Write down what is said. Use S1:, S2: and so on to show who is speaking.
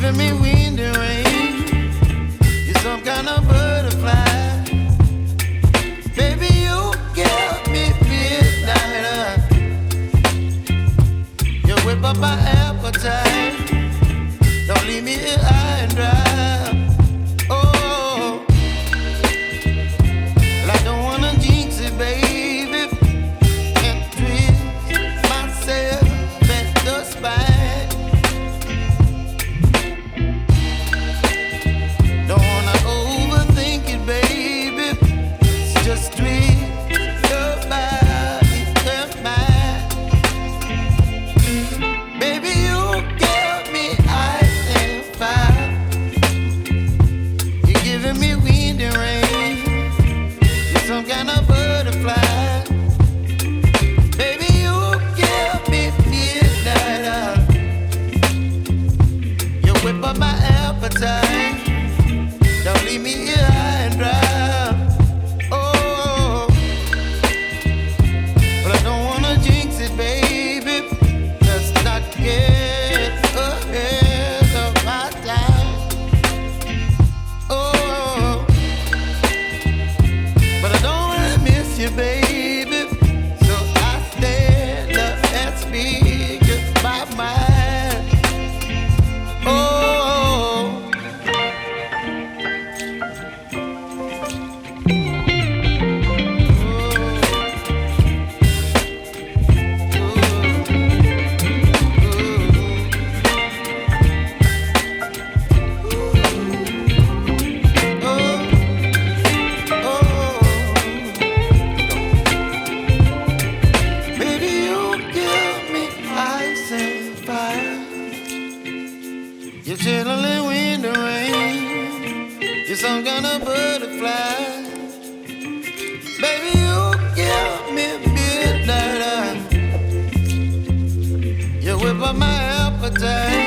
S1: giving me wind and rain. You're some kind of butterfly. Baby, you give me midnight. You whip up my appetite. Don't leave me here high and dry. Oh, well, I don't wanna jinx it, baby. Can't twist myself at the spine. Don't wanna overthink it, baby. It's just twist your body and mine. Baby, you give me ice and fire. You're giving me wind and rain. You're some kind of butterfly. Baby, you give me midnight. You whip up my appetite. Don't leave me here high and dry. Oh, but I don't wanna jinx it, baby. Let's not get ahead of my time. Oh, but I don't wanna miss you, baby. So I stand up and speak my mind. Oh. Baby, you give me ice and fire. You're chilling wind and rain. You're some kind of butterfly. Baby, you give me midnight. You whip up my appetite.